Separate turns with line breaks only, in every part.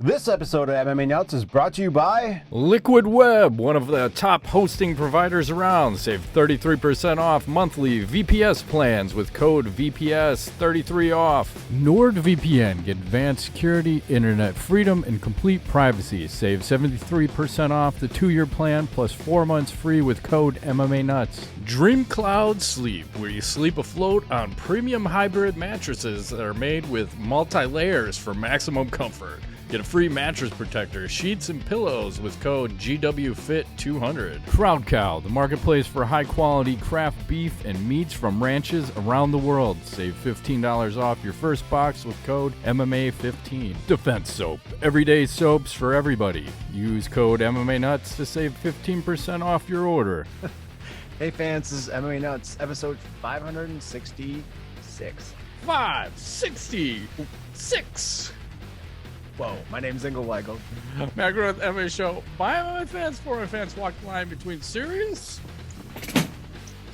This episode of MMA Nuts is brought to you by
Liquid Web, one of the top hosting providers around. Save 33% off monthly VPS plans with code VPS33OFF. NordVPN, get advanced security, internet freedom, and complete privacy. Save 73% off the 2-year plan plus 4 months free with code MMANUTS. Dreamcloud Sleep, where you sleep afloat on premium hybrid mattresses that are made with multi-layers for maximum comfort. Get a free mattress protector, sheets, and pillows with code GWFIT200. Crowd Cow, the marketplace for high-quality craft beef and meats from ranches around the world. Save $15 off your first box with code MMA15. Defense Soap, everyday soaps for everybody. Use code MMANUTS to save 15% off your order.
Hey fans, this is MMA Nuts, episode 566.
566.
Whoa, my name's Ingle Weigel.
Macro MMA show. By MMA fans, for my fans, walk the line between serious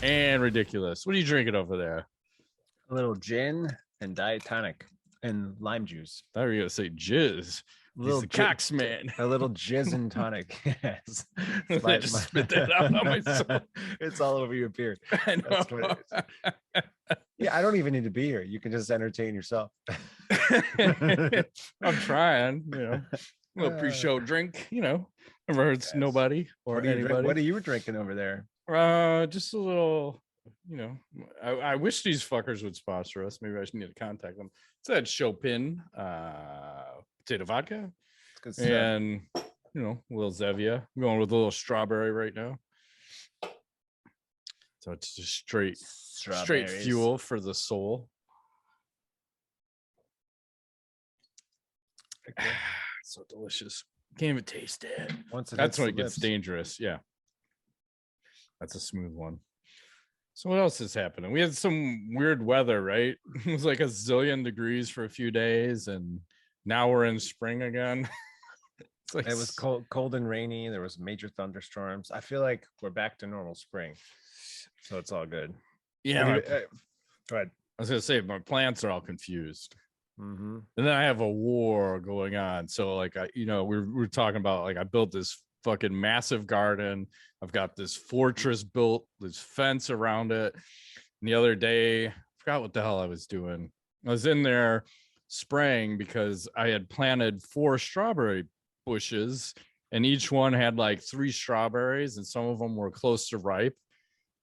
and ridiculous. What are you drinking over there?
A little gin and diet tonic and lime juice.
I thought you were going to say jizz. He's the cox man.
A little jizz and tonic. Yes.
I just spit that out on myself.
It's all over your beard.
I know.
That's what it is. Yeah, I don't even need to be here. You can just entertain yourself.
I'm trying, a little pre-show drink, never hurts nobody or anybody.
What are you drinking over there?
Just a little, I wish these fuckers would sponsor us. Maybe I should need to contact them. It's that Chopin potato vodka and a little Zevia. I'm going with a little strawberry right now. So it's just straight fuel for the soul. So delicious. Can't even taste it. That's when it gets dangerous. Yeah. That's a smooth one. So what else is happening? We had some weird weather, right? It was like a zillion degrees for a few days, and now we're in spring again.
It was cold and rainy. There was major thunderstorms. I feel like we're back to normal spring. So it's all good.
Yeah.
Go ahead.
I was gonna say my plants are all confused.
Mm-hmm.
And then I have a war going on. So we're talking about I built this fucking massive garden. I've got this fortress built, this fence around it. And the other day, I forgot what the hell I was doing. I was in there spraying because I had planted 4 strawberry bushes, and each one had 3 strawberries, and some of them were close to ripe.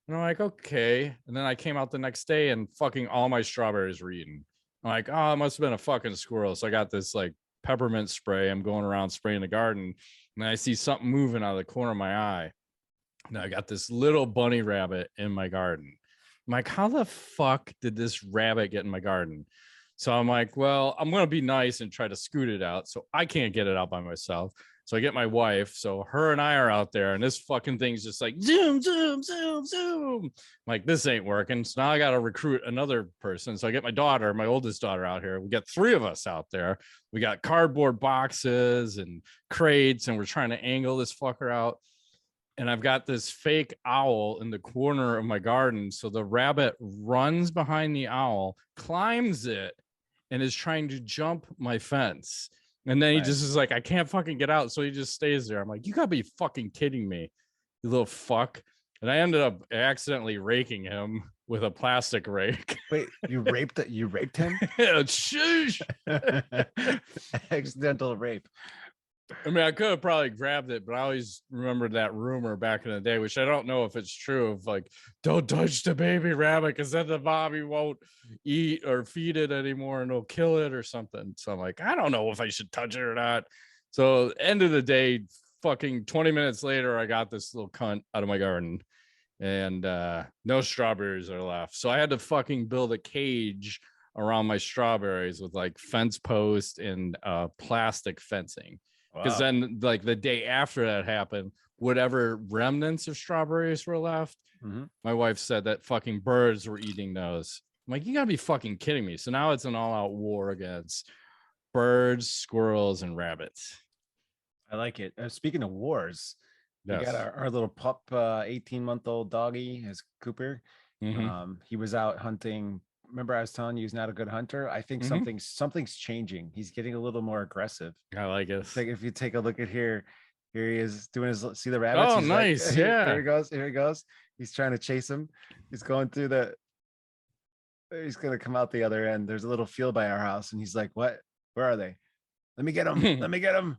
And I'm like, okay. And then I came out the next day and fucking all my strawberries were eaten. I'm like, oh, it must have been a fucking squirrel. So I got this peppermint spray. I'm going around spraying the garden, and I see something moving out of the corner of my eye. And I got this little bunny rabbit in my garden. I'm like, how the fuck did this rabbit get in my garden? So I'm like, well, I'm going to be nice and try to scoot it out. So I can't get it out by myself. So I get my wife. So her and I are out there, and this fucking thing's just zoom, zoom, zoom, zoom. I'm like, this ain't working. So now I got to recruit another person. So I get my daughter, my oldest daughter, out here. We got 3 of us out there. We got cardboard boxes and crates, and we're trying to angle this fucker out. And I've got this fake owl in the corner of my garden. So the rabbit runs behind the owl, climbs it, and is trying to jump my fence. And then he just is like, I can't fucking get out. So he just stays there. I'm like, you gotta be fucking kidding me, you little fuck. And I ended up accidentally raking him with a plastic rake.
Wait, you raped him?
Sheesh.
Accidental rape.
I mean, I could have probably grabbed it, but I always remembered that rumor back in the day, which I don't know if it's true, of don't touch the baby rabbit because then the mommy won't eat or feed it anymore and it'll kill it or something. So I'm like, I don't know if I should touch it or not. So end of the day, fucking 20 minutes later, I got this little cunt out of my garden, and no strawberries are left. So I had to fucking build a cage around my strawberries with fence post and plastic fencing. Because then the day after that happened, whatever remnants of strawberries were left, my wife said that fucking birds were eating those. I'm like, you gotta be fucking kidding me. So now it's an all-out war against birds, squirrels, and rabbits.
I like it. Speaking of wars,
yes.
We got our little pup, 18-month-old doggy, his Cooper. He was out hunting remember I was telling you he's not a good hunter. I think something's changing. He's getting a little more aggressive.
I like it.
Like if you take a look at here he is doing his, see the rabbits?
Oh,
he's
nice.
Like,
yeah.
Here he goes. He's trying to chase him. He's going through he's going to come out the other end. There's a little field by our house. And he's like, what? Where are they? Let me get him. Let me get him.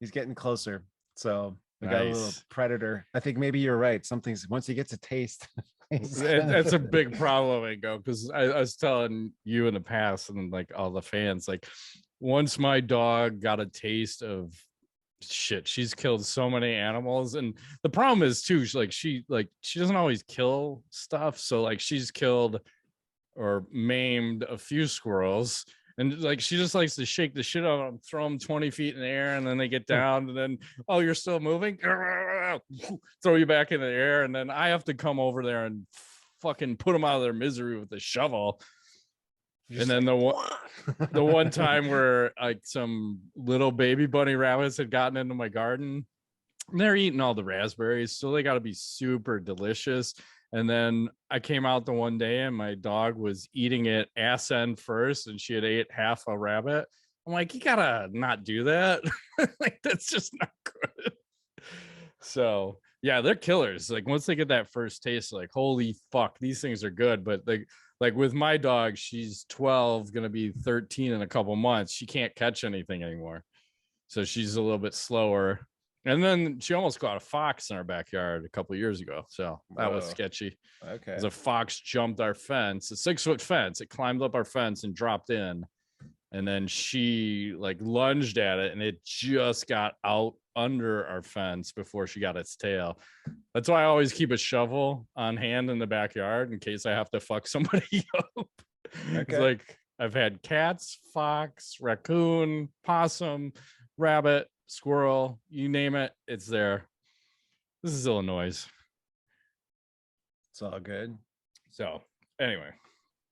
He's getting closer. So we got a little predator. I think maybe you're right. Something's, once he gets a taste.
That's a big problem, Ingo, because I was telling you in the past and like all the fans, like once my dog got a taste of shit, she's killed so many animals. And the problem is too, she doesn't always kill stuff. So like she's killed or maimed a few squirrels. And like she just likes to shake the shit out of them, throw them 20 feet in the air, and then they get down, and then, oh, you're still moving? Throw you back in the air, and then I have to come over there and fucking put them out of their misery with a shovel. And then the one time where like some little baby bunny rabbits had gotten into my garden, and they're eating all the raspberries, so they got to be super delicious. And then I came out the one day and my dog was eating it ass end first, and she had ate half a rabbit. I'm like, you gotta not do that. Like, that's just not good. So yeah, they're killers. Like once they get that first taste, like, holy fuck, these things are good. But like with my dog, she's 12, gonna be 13 in a couple months. She can't catch anything anymore. So she's a little bit slower. And then she almost got a fox in our backyard a couple of years ago. So that was sketchy.
Okay.
As a fox jumped our fence, a 6-foot fence. It climbed up our fence and dropped in. And then she like lunged at it, and it just got out under our fence before she got its tail. That's why I always keep a shovel on hand in the backyard in case I have to fuck somebody up. Okay. Like I've had cats, fox, raccoon, possum, rabbit, squirrel, you name it, it's there. This is Illinois.
It's all good.
So anyway,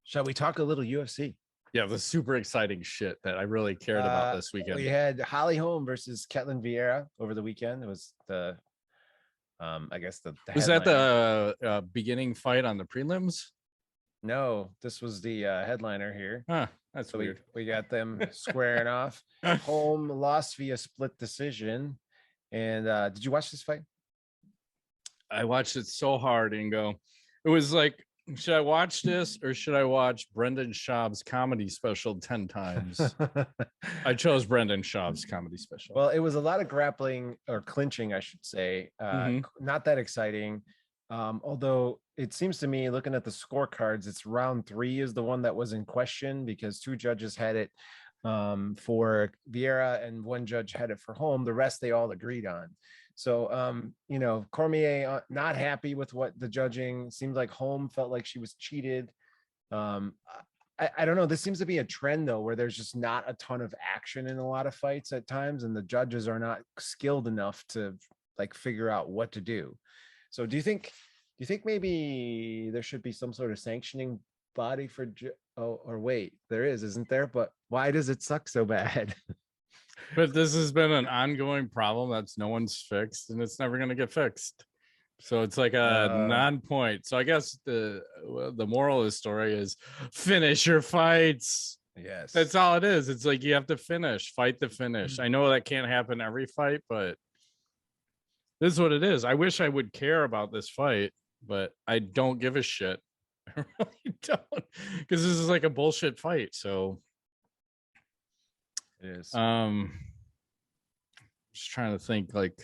shall we talk a little UFC?
Yeah, the super exciting shit that I really cared about this weekend.
We had Holm versus Ketlen Vieira over the weekend. It was the I guess the
was that the beginning fight on the prelims?
No, this was the headliner here.
Huh, that's so weird.
We got them squaring off. Holm lost via split decision. And did you watch this fight?
I watched it so hard, Ingo. It was like, should I watch this or should I watch Brendan Schaub's comedy special 10 times? I chose Brendan Schaub's comedy special.
Well, it was a lot of grappling or clinching, I should say. Not that exciting. Although it seems to me, looking at the scorecards, it's round 3 is the one that was in question because 2 judges had it for Vieira and 1 judge had it for Holm. The rest they all agreed on. So, you know, Cormier not happy with what the judging seemed like. Holm felt like she was cheated. I don't know. This seems to be a trend though, where there's just not a ton of action in a lot of fights at times, and the judges are not skilled enough to like figure out what to do. So do you think maybe there should be some sort of sanctioning body for or wait, there isn't there? But why does it suck so bad?
But this has been an ongoing problem that's no one's fixed, and it's never going to get fixed. So it's like a non-point. So I guess the moral of the story is finish your fights.
Yes,
that's all it is. It's like you have to fight the finish. I know that can't happen every fight, but this is what it is. I wish I would care about this fight, but I don't give a shit. I really don't, because this is like a bullshit fight. So
it is.
Just trying to think, like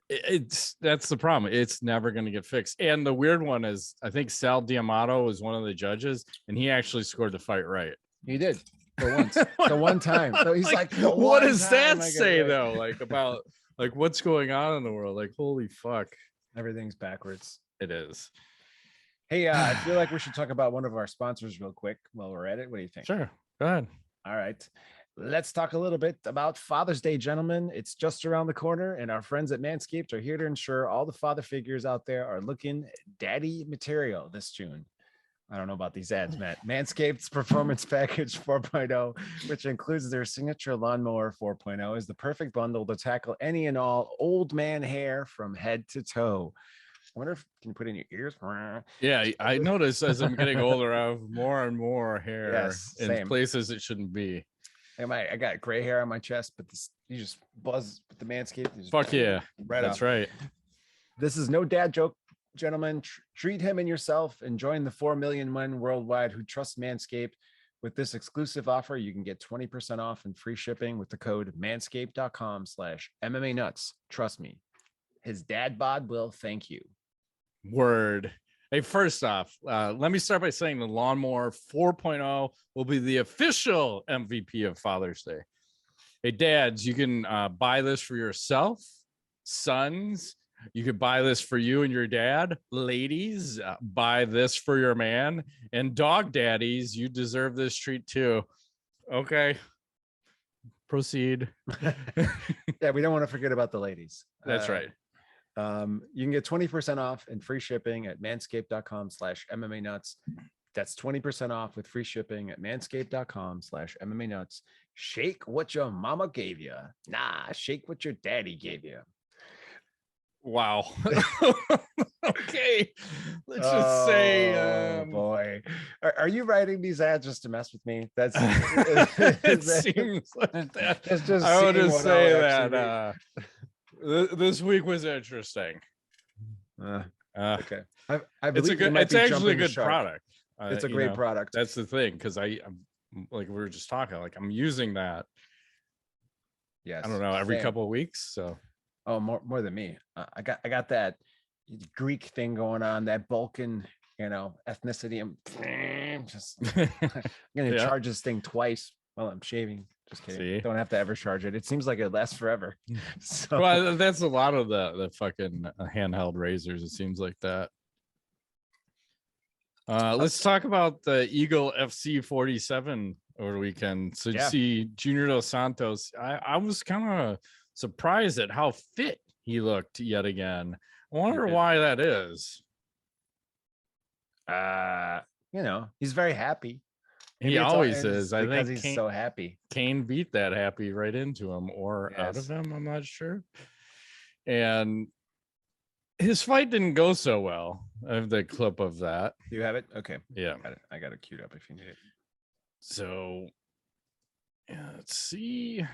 that's the problem. It's never going to get fixed. And the weird one is, I think Sal D'Amato was one of the judges, and he actually scored the fight right.
He did for once. The one time. So he's like
what does that say though? Like about like what's going on in the world? Like holy fuck,
everything's backwards.
It is.
Hey, I feel like we should talk about one of our sponsors real quick while we're at it. What do you think?
Sure. Go ahead.
All right. Let's talk a little bit about Father's Day, gentlemen. It's just around the corner, and our friends at Manscaped are here to ensure all the father figures out there are looking daddy material this June. I don't know about these ads, Matt. Manscaped's Performance Package 4.0, which includes their signature lawnmower 4.0, is the perfect bundle to tackle any and all old man hair from head to toe. wonder if you can put in your ears.
Yeah, I notice as I'm getting older, I have more and more hair in places it shouldn't be.
I got gray hair on my chest, but you just buzz with the Manscaped.
Fuck yeah,
that's
right.
This is no dad joke, gentlemen. Treat him and yourself and join the 4 million men worldwide who trust Manscaped. With this exclusive offer, you can get 20% off and free shipping with the code manscaped.com/MMA nuts. Trust me, his dad bod will thank you.
Word. Hey, first off, let me start by saying the Lawnmower 4.0 will be the official MVP of Father's Day. Hey, dads, you can buy this for yourself. Sons, you could buy this for you and your dad. Ladies, buy this for your man. And dog daddies, you deserve this treat too. Okay. Proceed.
Yeah, we don't want to forget about the ladies.
That's right.
You can get 20% off and free shipping at manscaped.com/MMA nuts. That's 20% off with free shipping at manscaped.com/MMA nuts. Shake what your mama gave you. Nah, shake what your daddy gave you.
Wow. Okay. Let's just say,
boy, are you writing these ads just to mess with me? That's
it seems like that. I would just say that this week was interesting.
Okay. I
believe it's actually a good product.
It's a great product.
That's the thing, because I'm like we were just talking, like I'm using that.
Yes.
I don't know, every couple of weeks. So
more than me. I got that Greek thing going on, that Balkan, ethnicity. I'm just I'm gonna charge this thing twice while I'm shaving. Just kidding. See? Don't have to ever charge it. It seems like it lasts forever. So
well, that's a lot of the fucking handheld razors. It seems like that. Let's talk about the Eagle FC 47 over the weekend. So you see Junior Dos Santos. I was kind of surprised at how fit he looked yet again. I wonder why that is.
He's very happy.
He always is. I think
he's so happy.
Kane beat that happy right into him or out of him. I'm not sure. And his fight didn't go so well. I have the clip of that.
Do you have it? Okay.
Yeah.
I got it queued up if you need it.
So let's see.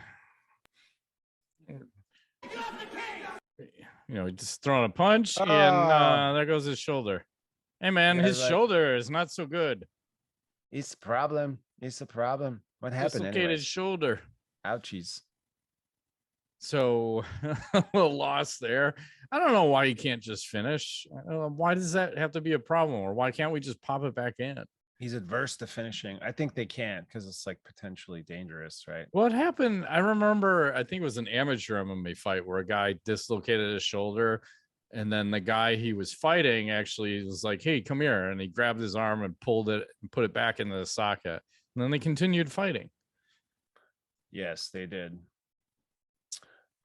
Just throwing a punch and there goes his shoulder. Hey man, his shoulder is not so good.
It's a problem. What happened?
Dislocated shoulder.
Ouchies.
So a little loss there. I don't know why you can't just finish. Why does that have to be a problem? Or why can't we just pop it back in?
He's adverse to finishing. I think they can't because it's like potentially dangerous, right?
What happened? I remember, I think it was an amateur MMA fight where a guy dislocated his shoulder. And then the guy he was fighting actually was like, hey, come here. And he grabbed his arm and pulled it and put it back into the socket. And then they continued fighting.
Yes, they did.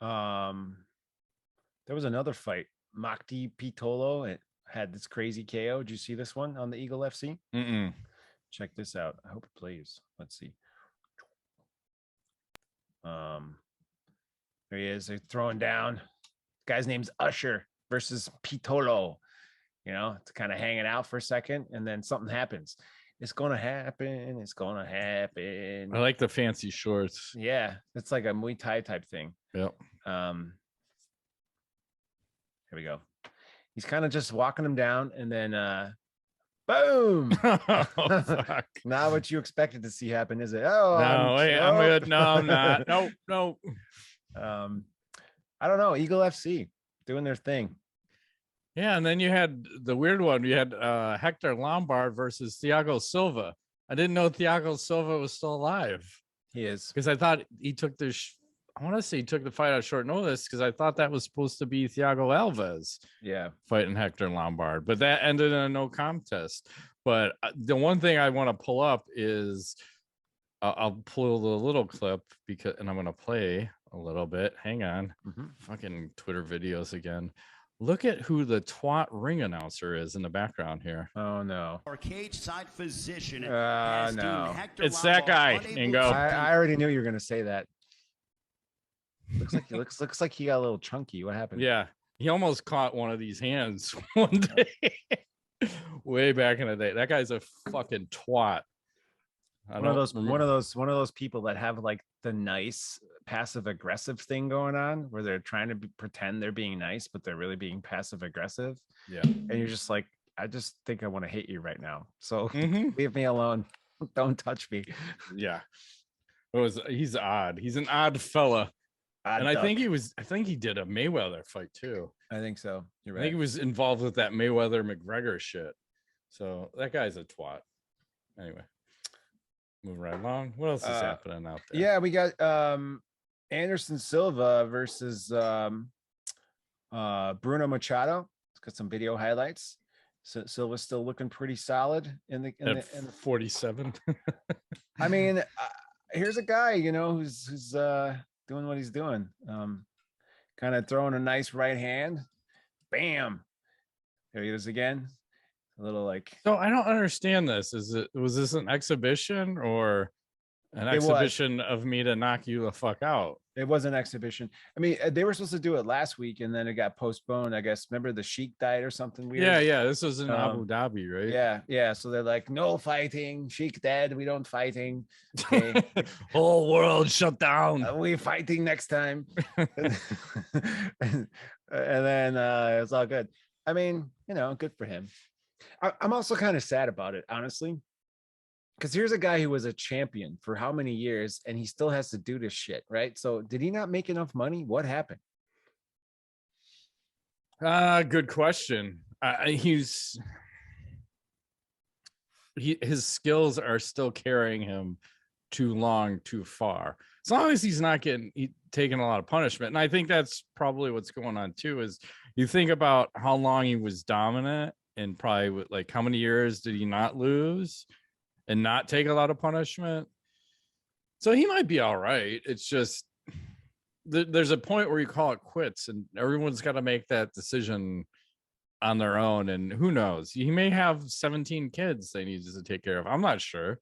There was another fight. Makti Pitolo. It had this crazy KO. Did you see this one on the Eagle FC?
Mm-mm.
Check this out. I hope it plays. Let's see. There he is. They're throwing down. Guy's name's Usher versus Pitolo. It's kind of hanging out for a second, and then something happens. It's gonna happen. It's gonna happen.
I like the fancy shorts.
Yeah, it's like a Muay Thai type thing.
Yep.
Here we go. He's kind of just walking him down, and then boom.
Oh,
Not what you expected to see happen, is it? Oh
no, I'm good. No, I'm not. No.
I don't know. Eagle FC doing their thing.
Yeah, and then you had the weird one. You had Hector Lombard versus Thiago Silva. I didn't know Thiago Silva was still alive.
He is,
because I thought he took the. I want to say he took the fight on short notice because I thought that was supposed to be Thiago Alves.
Yeah,
fighting Hector Lombard, but that ended in a no contest. But the one thing I want to pull up is I'll pull the little clip and I'm going to play a little bit. Hang on. Fucking Twitter videos again. Look at who the twat ring announcer is in the background here.
Oh no.
Our cage side physician.
No.
It's that guy. Ingo.
I already knew you were going to say that. Looks like he got a little chunky. What happened?
Yeah. He almost caught one of these hands one day, way back in the day. That guy's a fucking twat.
One of those people that have like the nice passive aggressive thing going on, where they're trying to pretend they're being nice, but they're really being passive aggressive.
Yeah,
and you're just like, I just think I want to hit you right now. So leave me alone. Don't touch me.
Yeah, he's odd. He's an odd fella. And I think he did a Mayweather fight too.
I think so. You're right.
I think he was involved with that Mayweather McGregor shit. So that guy's a twat. Anyway, moving right along. What else is happening out there?
Yeah, we got Anderson Silva versus Bruno Machado. It's got some video highlights. So Silva's still looking pretty solid in the
47.
I mean, here's a guy, you know, who's doing what he's doing. Kind of throwing a nice right hand. Bam. There he is again. A little like.
So I don't understand this. Was this an exhibition or an exhibition of me to knock you the fuck out?
It was an exhibition. I mean, they were supposed to do it last week and then it got postponed. I guess. Remember the Sheik died or something weird?
Yeah. This was in Abu Dhabi, right?
Yeah. So they're like, no fighting. Sheik dead. We don't fighting. Okay.
Whole world shut down.
We fighting next time. and then it's all good. I mean, you know, good for him. I'm also kind of sad about it, honestly. Because here's a guy who was a champion for how many years and he still has to do this shit, right? So did he not make enough money? What happened?
Good question. His skills are still carrying him too long, too far. As long as he's not taking a lot of punishment. And I think that's probably what's going on too, is you think about how long he was dominant and probably like how many years did he not lose and not take a lot of punishment. So he might be all right. It's just there's a point where you call it quits and everyone's got to make that decision on their own. And who knows, he may have 17 kids they need to take care of. I'm not sure.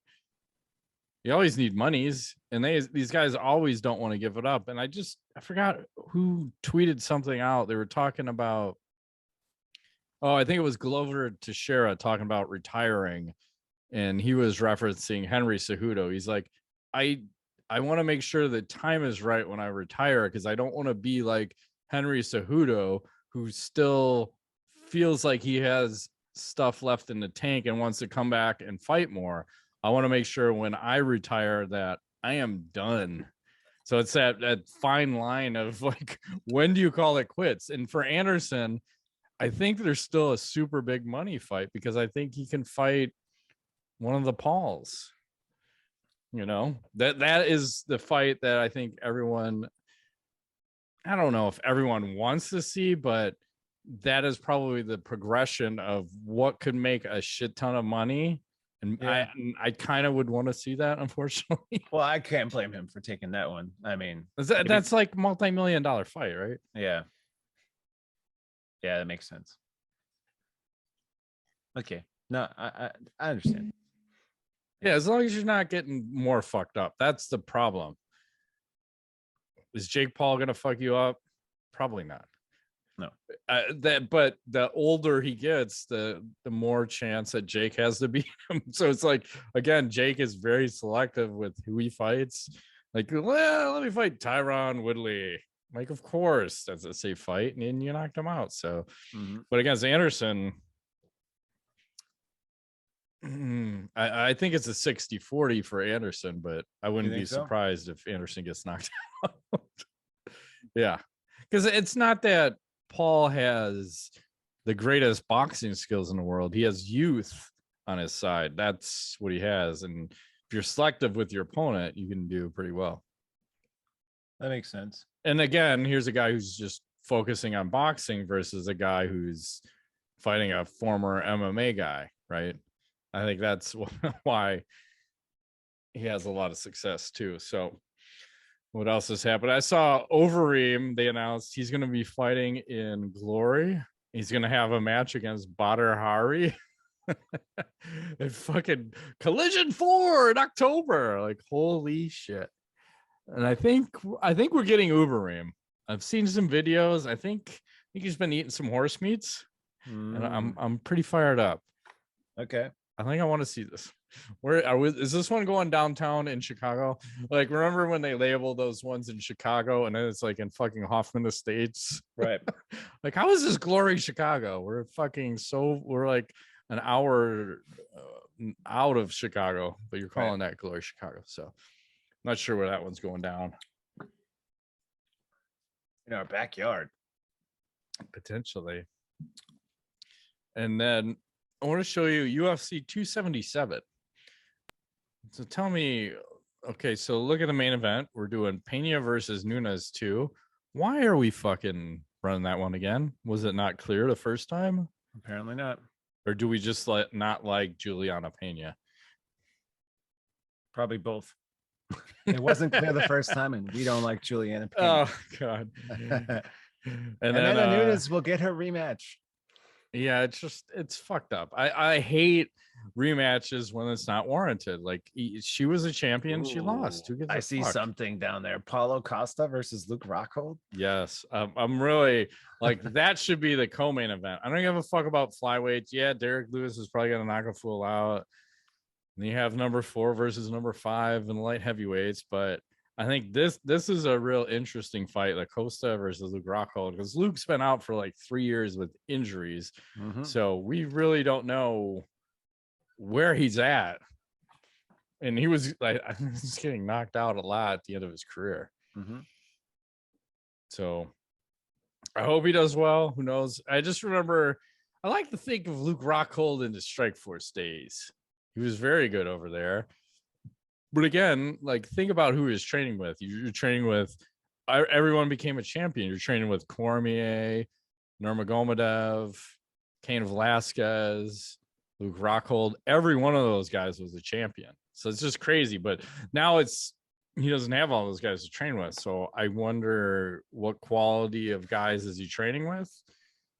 You always need monies and these guys always don't want to give it up. And I forgot who tweeted something out. They were talking about, I think it was Glover Teixeira talking about retiring. And he was referencing Henry Cejudo. He's like, I want to make sure the time is right when I retire because I don't want to be like Henry Cejudo, who still feels like he has stuff left in the tank and wants to come back and fight more. I want to make sure when I retire that I am done. So it's that fine line of like, when do you call it quits? And for Anderson, I think there's still a super big money fight because I think he can fight one of the Pauls. You know, that is the fight that I think everyone, I don't know if everyone wants to see, but that is probably the progression of what could make a shit ton of money. And yeah. I kind of would want to see that, unfortunately.
Well, I can't blame him for taking that one. I mean,
that's like multi-million-dollar fight, right?
Yeah. Yeah, that makes sense. Okay. No, I understand.
Yeah, as long as you're not getting more fucked up. That's the problem. Is Jake Paul gonna fuck you up? Probably not.
No.
But the older he gets, the more chance that Jake has to beat him. So it's like, again, Jake is very selective with who he fights. Like, well, let me fight Tyron Woodley. Like, of course, that's a safe fight, and you knocked him out. So, But against Anderson, I think it's a 60-40 for Anderson, but I wouldn't be surprised if Anderson gets knocked out. Yeah, because it's not that Paul has the greatest boxing skills in the world. He has youth on his side. That's what he has. And if you're selective with your opponent, you can do pretty well.
That makes sense.
And again, here's a guy who's just focusing on boxing versus a guy who's fighting a former MMA guy, right? I think that's why he has a lot of success too. So what else has happened? I saw Overeem. They announced he's going to be fighting in Glory. He's going to have a match against Badr Hari. And fucking Collision 4 in October. Like, holy shit. And I think we're getting Overeem. I've seen some videos. I think think he's been eating some horse meats, and
Mm,
I'm pretty fired up.
okay.
I think I want to see this. Where are we? Is this one going downtown in Chicago? Like, remember when they labeled those ones in Chicago, and then it's like in fucking Hoffman Estates?
Right.
Like, how is this glory Chicago? We're like an hour out of Chicago, but you're calling that glory Chicago. So, not sure where that one's going down.
In our backyard.
Potentially. And then I want to show you UFC 277. So tell me, okay, so look at the main event. We're doing Pena versus Nunes 2. Why are we fucking running that one again? Was it not clear the first time?
Apparently not.
Or do we just not like Juliana Pena?
Probably both. It wasn't clear the first time, and we don't like Juliana Pena.
Oh, God.
and
then
then Nunes will get her rematch.
Yeah, it's fucked up. I hate rematches when it's not warranted. Like, she was a champion, she lost. Who gives a
I see
fuck?
something down there. Paulo Costa versus Luke Rockhold.
Yes, I'm really like that should be the co-main event. I don't give a fuck about flyweights. Yeah, Derek Lewis is probably gonna knock a fool out. And you have number 4 versus number 5 in light heavyweights, but I think this is a real interesting fight, like Costa versus Luke Rockhold, because Luke's been out for like 3 years with injuries.
Mm-hmm.
So we really don't know where he's at. And he was like, he's getting knocked out a lot at the end of his career.
Mm-hmm.
So I hope he does well. Who knows? I just remember, I like to think of Luke Rockhold in the Strikeforce days. He was very good over there. But again, like, think about who he was training with. You're training with, everyone became a champion. You're training with Cormier, Nurmagomedov, Cain Velasquez, Luke Rockhold. Every one of those guys was a champion. So it's just crazy. But now he doesn't have all those guys to train with. So I wonder what quality of guys is he training with?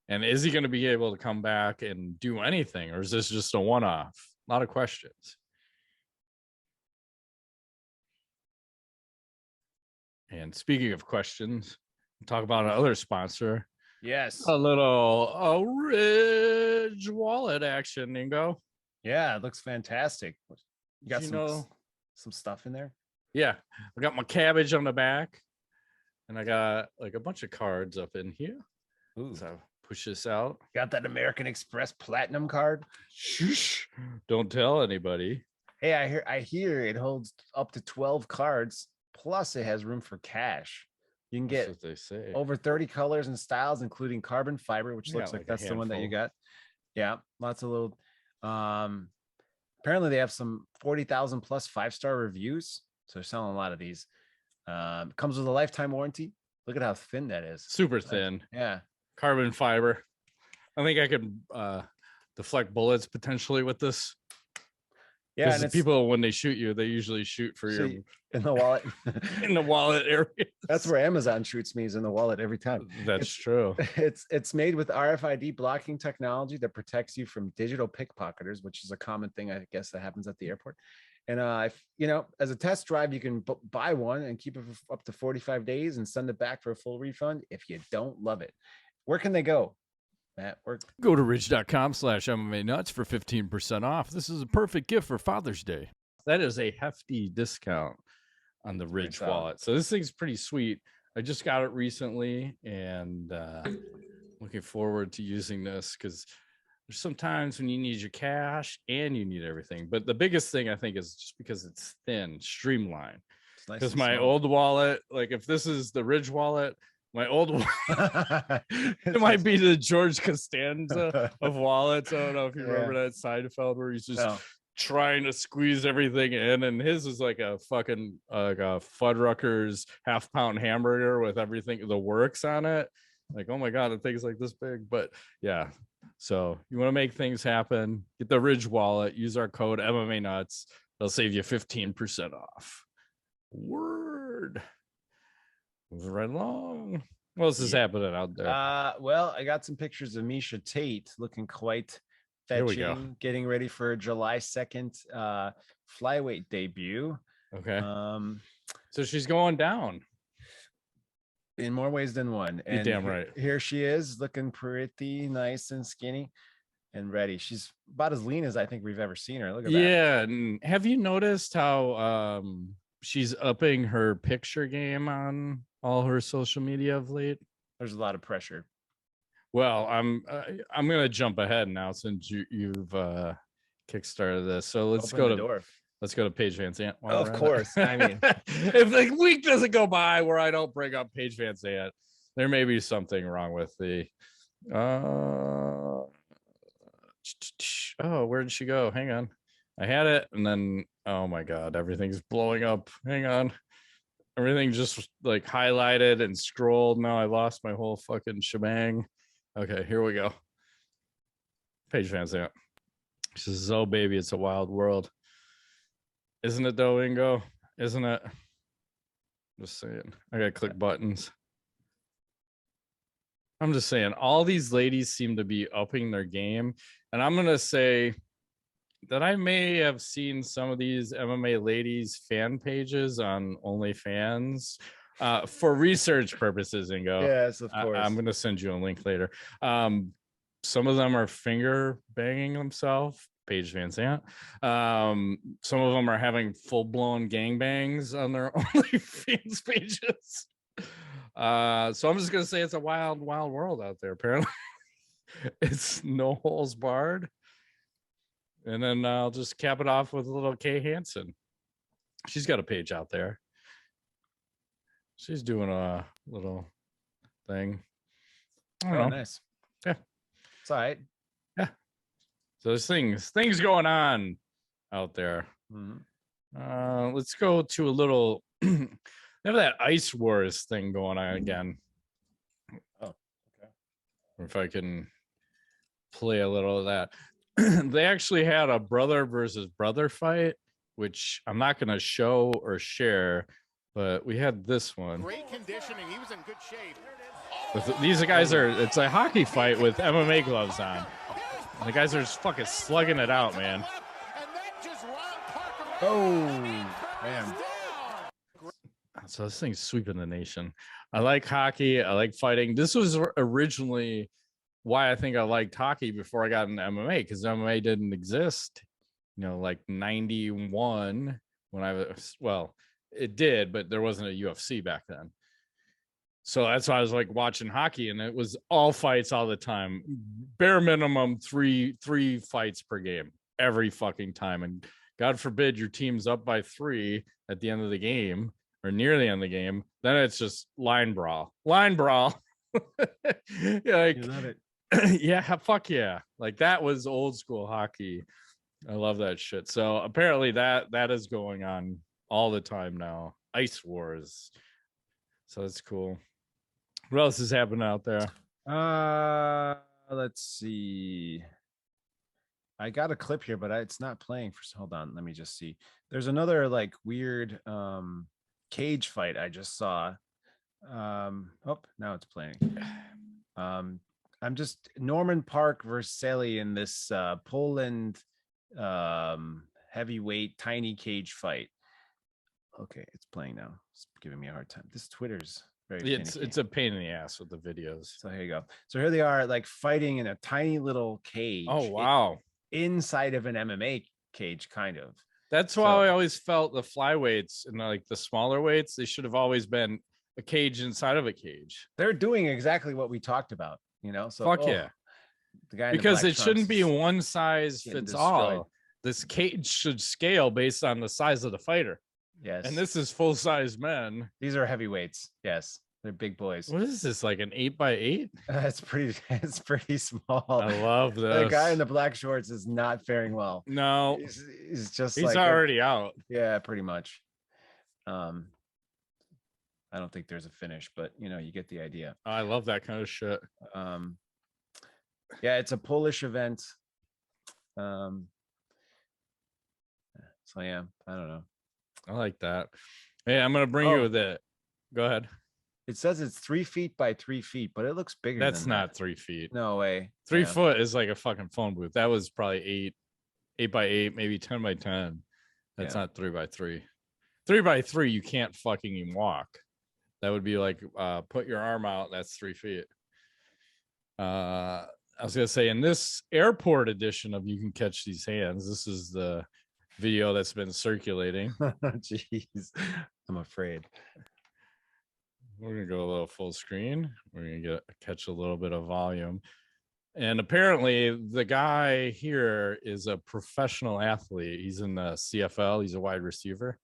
And is he going to be able to come back and do anything? Or is this just a one-off? A lot of questions. And speaking of questions, we'll talk about another sponsor.
Yes.
A little Ridge wallet action, Ningo.
Yeah, it looks fantastic. You got
some
stuff in there?
Yeah. I got my cabbage on the back. And I got like a bunch of cards up in here.
Ooh.
So push this out.
Got that American Express Platinum card?
Shh. Don't tell anybody.
Hey, I hear it holds up to 12 cards. Plus, it has room for cash. You can get
what they say.
Over 30 colors and styles, including carbon fiber, which looks like that's the one that you got. Yeah, lots of little. Apparently, they have some 40,000 plus 5-star reviews, so they're selling a lot of these. Comes with a lifetime warranty. Look at how thin that is.
Super thin.
Yeah,
carbon fiber. I think I could deflect bullets potentially with this. Yeah, and people, when they shoot you, they usually shoot for your
in the wallet.
In the wallet area.
That's where Amazon shoots me, is in the wallet every time.
That's true.
It's made with RFID blocking technology that protects you from digital pickpocketers, which is a common thing, I guess, that happens at the airport. And if as a test drive, you can buy one and keep it for up to 45 days and send it back for a full refund if you don't love it. Where can they go? Matt,
go to ridge.com/MMA-nuts for 15% off. This is a perfect gift for Father's Day. That is a hefty discount on the Ridge wallet. So this thing's pretty sweet. I just got it recently, and looking forward to using this, because there's sometimes when you need your cash and you need everything. But the biggest thing, I think, is just because it's thin, streamlined. Because my old wallet, like if this is the Ridge wallet, my old one, it might be the George Costanza of wallets. I don't know if you remember that Seinfeld where he's just trying to squeeze everything in, and his is like a fucking like a Fuddruckers half-pound hamburger with everything, the works on it. Like, oh my god, the thing's like this big. But yeah, so you want to make things happen, get the Ridge wallet, use our code MMA-nuts. They'll save you 15% off. Word. Moving right along. What else is happening out there?
Well, I got some pictures of Miesha Tate looking quite fetching, getting ready for a July 2nd flyweight debut.
Okay. So she's going down.
in more ways than one.
You're
And
damn right.
Here she is, looking pretty nice and skinny and ready. She's about as lean as I think we've ever seen her. Look at that.
Yeah, and have you noticed how she's upping her picture game on all her social media of late?
There's a lot of pressure.
Well, I'm gonna jump ahead now since you've kickstarted this. So let's
Open
go
the
to
door.
let's go to Paige VanZant.
Of course. I mean,
if the week doesn't go by where I don't bring up Paige VanZant, there may be something wrong with the oh, where did she go? Hang on. I had it, and then oh my god, everything's blowing up. Hang on. Everything just like highlighted and scrolled. Now I lost my whole fucking shebang. Okay, here we go. Paige VanZant. She says, "Oh baby, it's a wild world." Isn't it though, Ingo? Isn't it? Just saying. I gotta click buttons. I'm just saying, all these ladies seem to be upping their game. And I'm gonna say that I may have seen some of these MMA ladies fan pages on OnlyFans for research purposes, Ingo.
Yes, of course.
I'm gonna send you a link later. Some of them are finger banging themselves. Paige VanZant. Some of them are having full-blown gangbangs on their OnlyFans pages. So I'm just gonna say it's a wild, wild world out there. Apparently, it's no holes barred. And then I'll just cap it off with a little Kay Hansen. She's got a page out there. She's doing a little thing. I don't know.
Nice.
Yeah,
it's all right.
Yeah. So there's things going on out there.
Mm-hmm.
Let's go to a little. They have that Ice Wars thing going on again.
Oh, okay.
If I can play a little of that. They actually had a brother versus brother fight, which I'm not going to show or share, but we had this one.
Great conditioning. He was in good shape.
These guys it's a hockey fight with MMA gloves on. And the guys are just fucking slugging it out, man.
Oh, man.
So this thing's sweeping the nation. I like hockey. I like fighting. This was originally why I think I liked hockey before I got into MMA, because MMA didn't exist, like 91 when I was, well, it did, but there wasn't a UFC back then. So that's why I was like watching hockey, and it was all fights all the time, bare minimum three fights per game every fucking time. And God forbid your team's up by 3 at the end of the game or near the end of the game, then it's just line brawl. Yeah, like,
You love it.
yeah, fuck yeah. Like that was old school hockey. I love that shit. So apparently that is going on all the time now. Ice Wars. So that's cool. What else is happening out there?
Let's see. I got a clip here, but it's not playing for. Hold on, let me just see. There's another like weird cage fight I just saw. Oh, now it's playing. I'm just Norman Park versus Sally in this Poland heavyweight tiny cage fight. Okay, it's playing now. It's giving me a hard time. This Twitter's very finicky.
It's a pain in the ass with the videos.
So here you go. So here they are, like fighting in a tiny little cage.
Oh wow!
Inside of an MMA cage, kind of.
That's why I always felt the flyweights and like the smaller weights, they should have always been a cage inside of a cage.
They're doing exactly what we talked about, So
fuck yeah.
The guy
because it shouldn't be one size fits all. This cage should scale based on the size of the fighter.
Yes.
And this is full size men.
These are heavyweights. Yes. They're big boys.
What is this, like an 8x8?
It's pretty small.
I love this.
The guy in the black shorts is not faring well.
No.
He's
like already out.
Yeah, pretty much. I don't think there's a finish, but you get the idea.
I love that kind of shit.
Yeah, it's a Polish event. So yeah, I don't know.
I like that. Hey, I'm gonna bring you with it. Go ahead.
It says it's 3 feet by 3 feet, but it looks bigger.
That's not 3 feet.
No way.
3 foot is like a fucking phone booth. That was probably 8 by 8, maybe 10 by 10. That's not 3 by 3. 3 by 3, you can't fucking even walk. That would be like put your arm out. That's 3 feet. I was gonna say in this airport edition of You Can Catch These Hands, this is the video that's been circulating.
Jeez, I'm afraid.
We're gonna go a little full screen. We're gonna catch a little bit of volume. And apparently the guy here is a professional athlete. He's in the CFL. He's a wide receiver.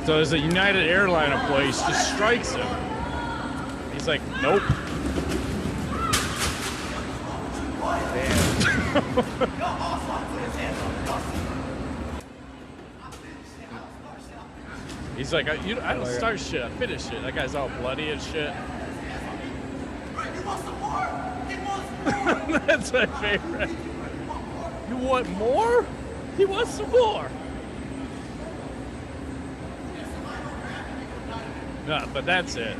So there's a United Airline employee just strikes him. He's like, nope. He's like, I don't start shit, I finish it. That guy's all bloody and shit. That's my favorite. You want more? He wants some more. No, but that's it.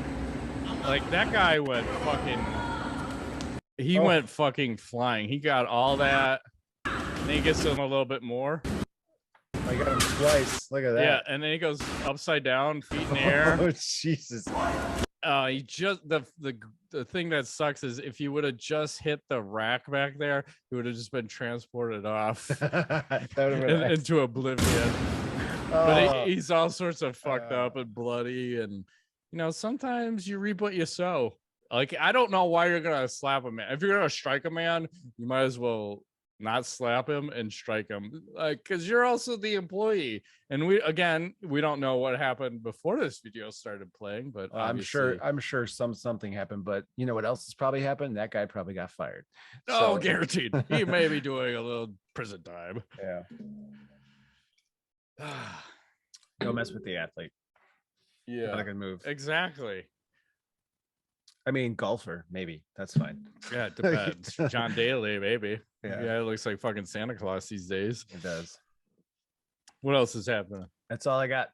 Like, that guy went fucking... He went fucking flying. He got all that. Then he gets him a little bit more.
I got him twice. Look at that.
Yeah, and then he goes upside down, feet in the air.
Oh, Jesus.
He just the thing that sucks is if he would have just hit the rack back there, he would have just been transported off into oblivion. But he's all sorts of fucked up and bloody, and you know, sometimes you reap what you sow. Like, I don't know why you're gonna slap a man. If you're gonna strike a man, you might as well not slap him and strike him, like, because you're also the employee. And we don't know what happened before this video started playing, but
I'm sure something happened. But you know what else has probably happened? That guy probably got fired.
Oh, so. Guaranteed. He may be doing a little prison time.
Yeah. Don't mess with the athlete.
Yeah,
not a good move.
Exactly.
I mean, golfer, maybe. That's fine.
Yeah, it depends. John Daly, maybe.
Yeah,
it looks like fucking Santa Claus these days.
It does.
What else is happening?
That's all I got.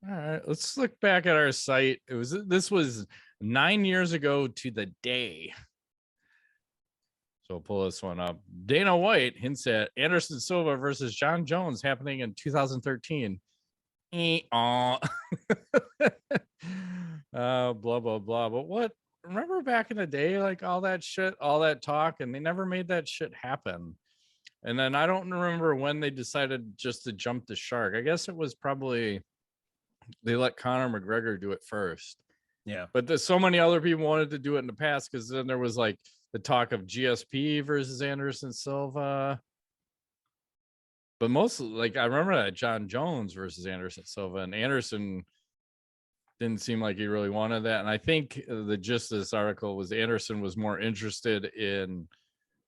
All right, let's look back at our site. This was 9 years ago to the day. So I'll pull this one up. Dana White hints at Anderson Silva versus John Jones happening in 2013. Blah blah blah. But what? Remember back in the day, like all that shit, all that talk, and they never made that shit happen. And then I don't remember when they decided just to jump the shark. I guess it was probably they let Conor McGregor do it first.
Yeah,
but there's so many other people wanted to do it in the past, because then there was like the talk of GSP versus Anderson Silva. But mostly, like, I remember that John Jones versus Anderson Silva, and Anderson didn't seem like he really wanted that. And I think the gist of this article was Anderson was more interested in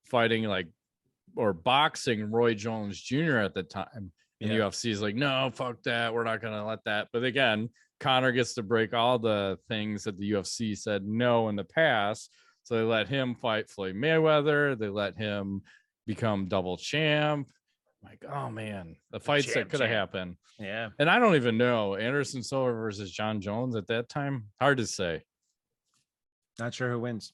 fighting, like, or boxing Roy Jones Jr. at the time. And UFC is like, no, fuck that. We're not going to let that. But again, Conor gets to break all the things that the UFC said no in the past. So they let him fight Floyd Mayweather. They let him become double champ. Like, oh man, the fights that could have happened.
Yeah.
And I don't even know. Anderson Silva versus John Jones at that time, hard to say.
Not sure who wins.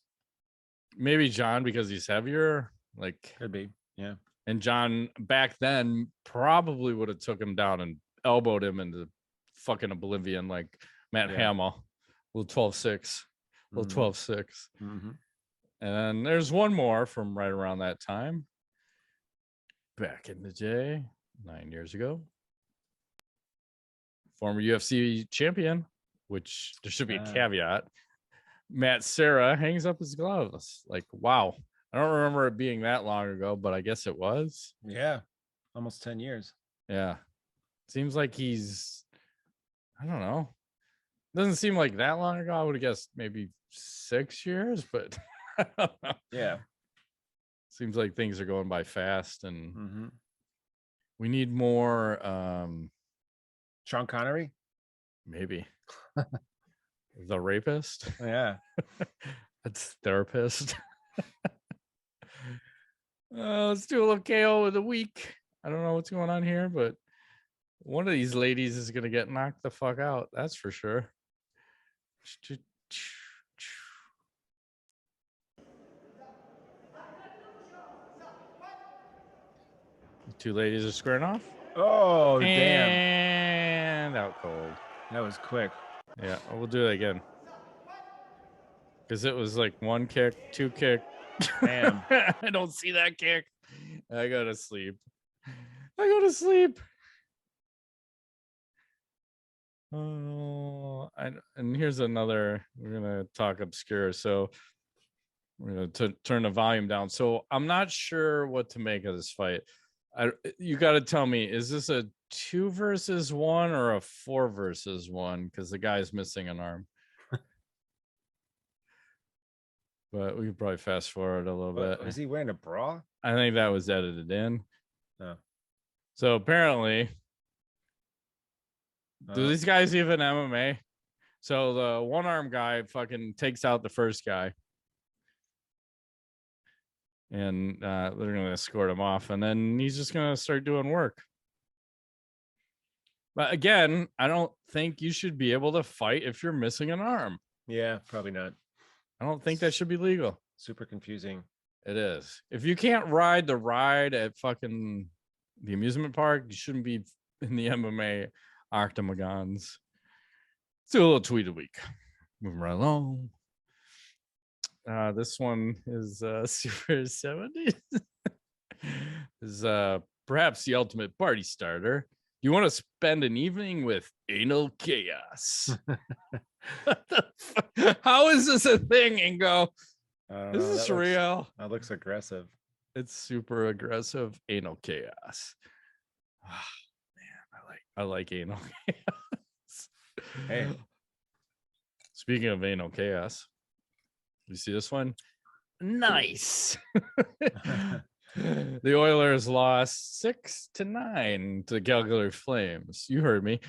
Maybe John, because he's heavier. Like,
could be. Yeah.
And John back then probably would have took him down and elbowed him into fucking oblivion, like Matt Hamill. Little 12-6. Little 12-6.
Mm-hmm.
And there's one more from right around that time. Back in the day, 9 years ago, former UFC champion, which there should be a caveat, Matt Serra hangs up his gloves. Like, wow. I don't remember it being that long ago, but I guess it was.
Yeah. Almost 10 years.
Yeah. Seems like he's, I don't know. Doesn't seem like that long ago. I would have guessed maybe 6 years, but I don't know.
Yeah.
Seems like things are going by fast, and we need more.
Sean Connery,
maybe the rapist.
Yeah,
that's therapist. Let's do a little KO of the week. I don't know what's going on here, but one of these ladies is gonna get knocked the fuck out. That's for sure. Two ladies are squaring off.
Oh, damn.
And out cold.
That was quick.
Yeah, we'll do it again. Because it was like 1 kick, 2 kick.
Damn.
I don't see that kick. I go to sleep. Oh, and here's another. We're gonna talk obscure, so we're gonna turn the volume down. So I'm not sure what to make of this fight. You got to tell me, is this a 2 versus 1 or a 4 versus 1? Because the guy's missing an arm. But we could probably fast forward a little bit.
Is he wearing a bra?
I think that was edited in.
Oh.
So apparently, do these guys even MMA? So the one arm guy fucking takes out the first guy. And they're going to escort him off. And then he's just going to start doing work. But again, I don't think you should be able to fight if you're missing an arm.
Yeah, probably not.
I don't think that should be legal.
Super confusing.
It is. If you can't ride the ride at fucking the amusement park, you shouldn't be in the MMA octagons. Let's do a little tweet a week. Moving right along. This one is Super 70s. Is perhaps the ultimate party starter. You want to spend an evening with anal chaos. How is this a thing, Ingo? Is this real?
That looks aggressive.
It's super aggressive. Anal chaos. Oh, man, I like anal chaos.
Hey.
Speaking of anal chaos, you see this one? Nice. The Oilers lost 6-9 to the Calgary Flames. You heard me.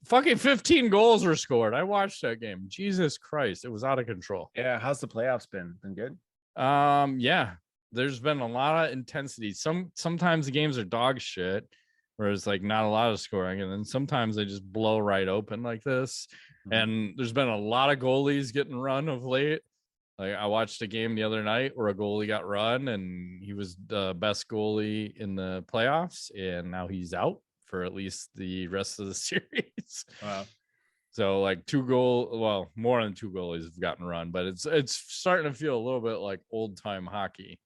Fucking 15 goals were scored. I watched that game. Jesus Christ, it was out of control.
Yeah, how's the playoffs been? Been good?
Yeah. There's been a lot of intensity. Sometimes the games are dog shit, where it's like not a lot of scoring, and then sometimes they just blow right open like this. Mm-hmm. And there's been a lot of goalies getting run of late. Like I watched a game the other night where a goalie got run, and he was the best goalie in the playoffs, and now he's out for at least the rest of the series.
Wow.
So like more than 2 goalies have gotten run, but it's starting to feel a little bit like old time hockey.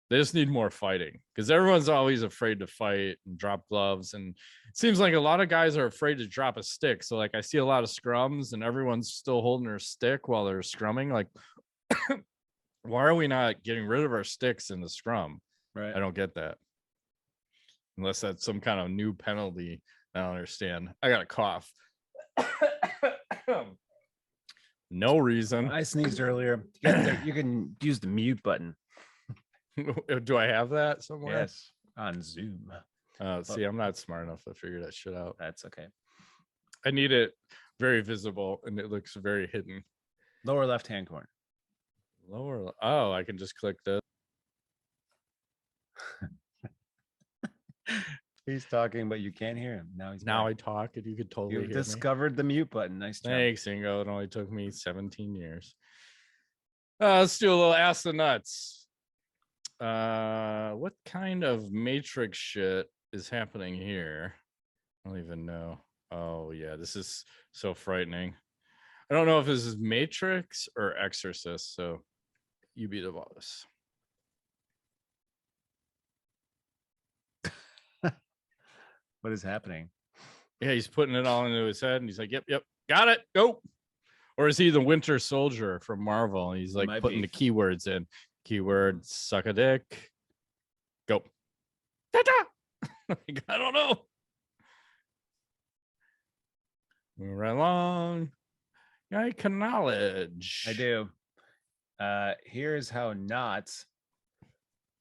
They just need more fighting, because everyone's always afraid to fight and drop gloves. And it seems like a lot of guys are afraid to drop a stick. So like I see a lot of scrums and everyone's still holding their stick while they're scrumming. Like, why are we not getting rid of our sticks in the scrum?
Right.
I don't get that. Unless that's some kind of new penalty. I don't understand. I got a cough. No reason.
I sneezed earlier. You can use the mute button.
Do I have that somewhere?
Yes, on Zoom.
See, I'm not smart enough to figure that shit out.
That's okay.
I need it very visible, and it looks very hidden.
Lower left-hand corner.
Oh, I can just click this.
He's talking, but you can't hear him. Now
I talk, and you could totally hear
discovered
me.
The mute button. Nice job.
Thanks, Ingo. It only took me 17 years. Let's do a little Ask the Nuts. What kind of Matrix shit is happening here? I don't even know. Oh yeah, this is so frightening. I don't know if this is Matrix or Exorcist, so you be the boss.
What is happening?
Yeah, he's putting it all into his head, and he's like, "Yep, got it, go." Or is he the Winter Soldier from Marvel? And he's like putting the keywords in. Keyword: suck a dick. Go. Like, I don't know. Move right along. Yike knowledge.
I do. Here's how not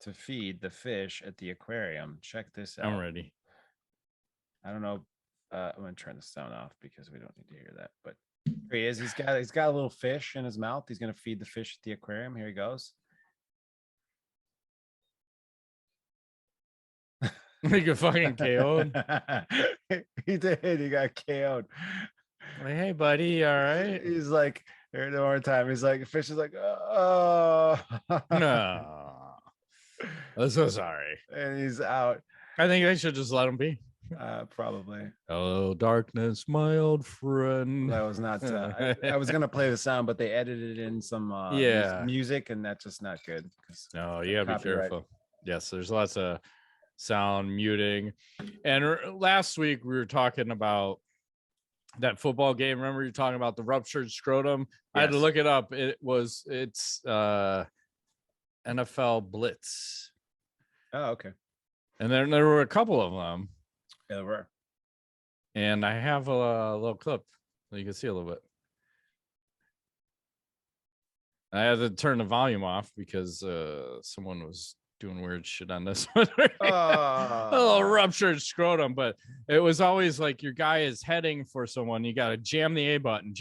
to feed the fish at the aquarium. Check this out.
I'm ready.
I don't know. I'm gonna turn the sound off because we don't need to hear that. But here he is. He's got a little fish in his mouth. He's gonna feed the fish at the aquarium. Here he goes.
He got fucking KO'd.
He did. He got KO'd.
Like, hey, buddy, all right?
He's like, here one more time. He's like, fish is like, oh.
No. I'm so sorry.
And he's out.
I think I should just let him be.
Probably.
Hello, darkness, my old friend.
That was not. I was gonna play the sound, but they edited in some music, and that's just not good.
No, you gotta be careful. Yes, there's lots of sound muting. And last week we were talking about that football game. Remember, you're talking about the ruptured scrotum. Yes. I had to look it up. It's NFL Blitz.
Oh, okay.
And then there were a couple of them.
Yeah, there were.
And I have a little clip so you can see a little bit. I had to turn the volume off because someone was doing weird shit on this one. A little ruptured scrotum, but it was always like your guy is heading for someone. You got to jam the A button,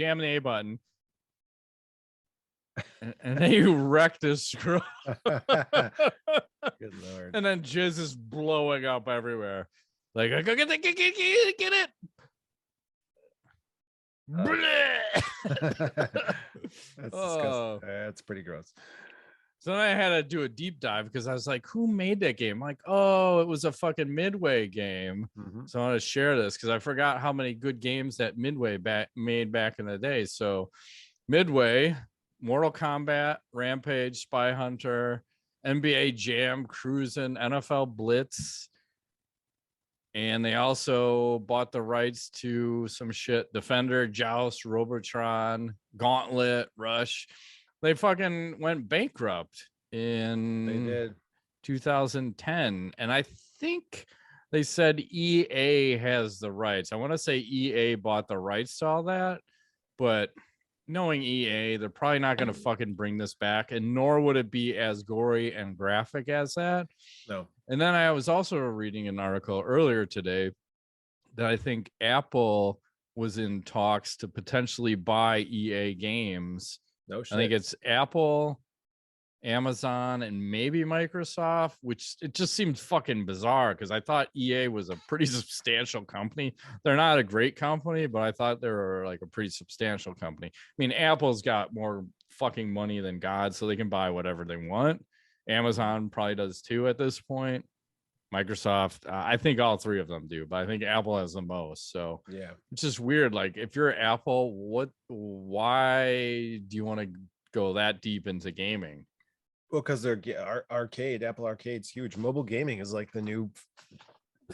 and then you wrecked his scrotum.
Good Lord.
And then jizz is blowing up everywhere. Like, I go get it.
That's that's pretty gross.
So then I had to do a deep dive because I was like, who made that game? I'm like, oh, it was a fucking Midway game. So I want to share this because I forgot how many good games that Midway made back in the day. So Midway, Mortal Kombat, Rampage, Spy Hunter, NBA Jam, Cruisin', NFL Blitz. And they also bought the rights to some shit. Defender, Joust, Robotron, Gauntlet, Rush. They fucking went bankrupt in 2010. And I think they said EA has the rights. I want to say EA bought the rights to all that. But knowing EA, they're probably not going to fucking bring this back. And nor would it be as gory and graphic as that.
No.
And then I was also reading an article earlier today that I think Apple was in talks to potentially buy EA games.
No shit.
I think it's Apple, Amazon, and maybe Microsoft, which it just seemed fucking bizarre because I thought EA was a pretty substantial company. They're not a great company, but I thought they were like a pretty substantial company. I mean, Apple's got more fucking money than God, so they can buy whatever they want. Amazon probably does too at this point. Microsoft, I think all three of them do, but I think Apple has the most. So
yeah,
it's just weird. Like if you're Apple, why do you want to go that deep into gaming?
Well, because they're arcade. Apple Arcade's huge. Mobile gaming is like the new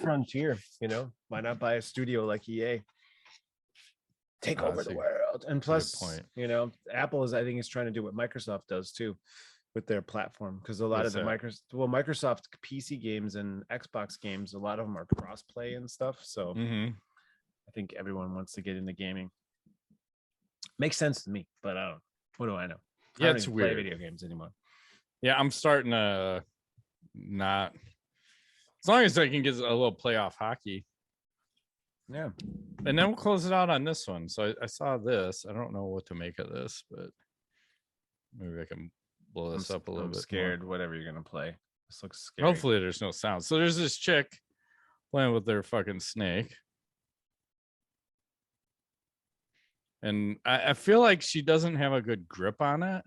frontier. You know, why not buy a studio like EA? Take over the world. And plus, you know, Apple I think is trying to do what Microsoft does too with their platform, because a lot of the Microsoft PC games and Xbox games, a lot of them are cross-play and stuff. So I think everyone wants to get into gaming. Makes sense to me, but what do I know?
Yeah,
I don't
it's
even
weird.
play video games anymore.
Yeah, I'm starting to not, as long as I can get a little playoff hockey.
Yeah.
And then we'll close it out on this one. So I saw this. I don't know what to make of this, but maybe I can blow this up a little bit.
I'm scared more. Whatever you're going to play. This looks scary.
Hopefully there's no sound. So there's this chick playing with their fucking snake. And I feel like she doesn't have a good grip on it.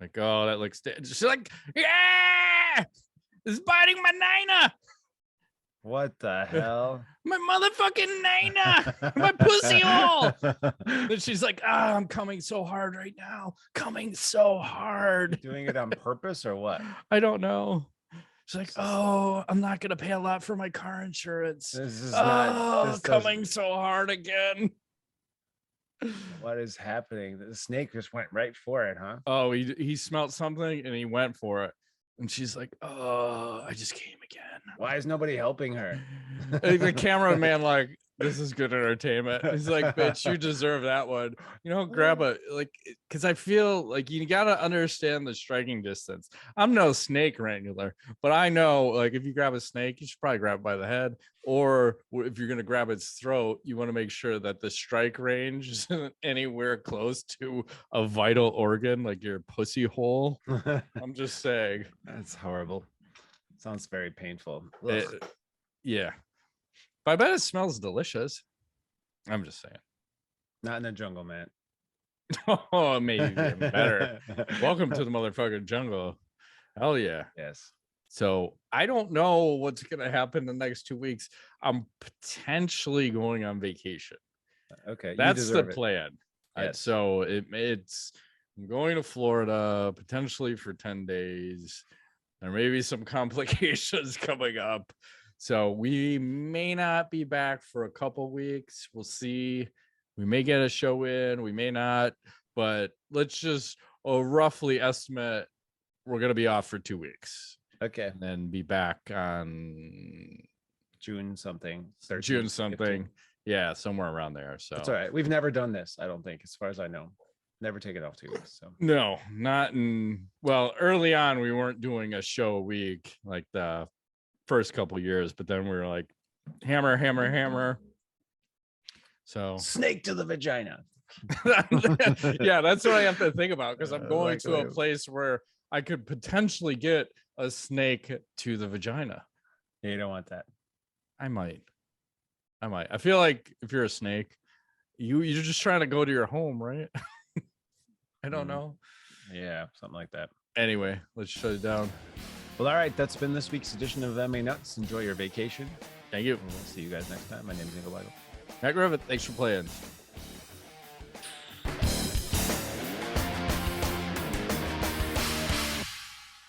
Like, oh, that looks... She's like, yeah! It's biting my nina!
What the hell?
My motherfucking nina! My pussy hole! And she's like, I'm coming so hard right now. Coming so hard.
Doing it on purpose or what?
I don't know. She's like, oh, I'm not going to pay a lot for my car insurance.
This is not...
coming so hard again.
What is happening? The snake just went right for it, huh?
Oh, he smelled something and he went for it. And she's like, oh, I just came again.
Why is nobody helping her?
The cameraman, like, this is good entertainment. He's like, bitch, you deserve that one. You know, grab a, like, because I feel like you got to understand the striking distance. I'm no snake wrangler, but I know, like, if you grab a snake, you should probably grab it by the head. Or if you're going to grab its throat, you want to make sure that the strike range isn't anywhere close to a vital organ, like your pussy hole. I'm just saying.
That's horrible. Sounds very painful.
Yeah. But I bet it smells delicious. I'm just saying.
Not in the jungle, man.
Oh, maybe even better. Welcome to the motherfucking jungle. Hell yeah.
Yes.
So I don't know what's going to happen the next 2 weeks. I'm potentially going on vacation.
Okay,
That's the plan.
Yes.
So it's I'm going to Florida potentially for 10 days. There may be some complications coming up. So we may not be back for a couple weeks. We'll see. We may get a show in, we may not, but let's just roughly estimate we're going to be off for 2 weeks.
Okay.
And then be back on
June something.
June something.
15.
Yeah, somewhere around there. So
it's all right. We've never done this, I don't think, as far as I know. Never taken off 2 weeks. So
no, not in early on we weren't doing a show a week like the first couple years, but then we were like hammer. So
snake to the vagina.
Yeah, that's what I have to think about, because I'm going to a place where I could potentially get a snake to the vagina.
Yeah, you don't want that.
I might. I feel like if you're a snake, you're just trying to go to your home, right? I don't know.
Yeah, something like that.
Anyway, let's shut it down.
Well, all right. That's been this week's edition of MMA Nuts. Enjoy your vacation.
Thank you.
And we'll see you guys next time. My name is YWHMAGIC.
Matt Griffith, thanks for playing.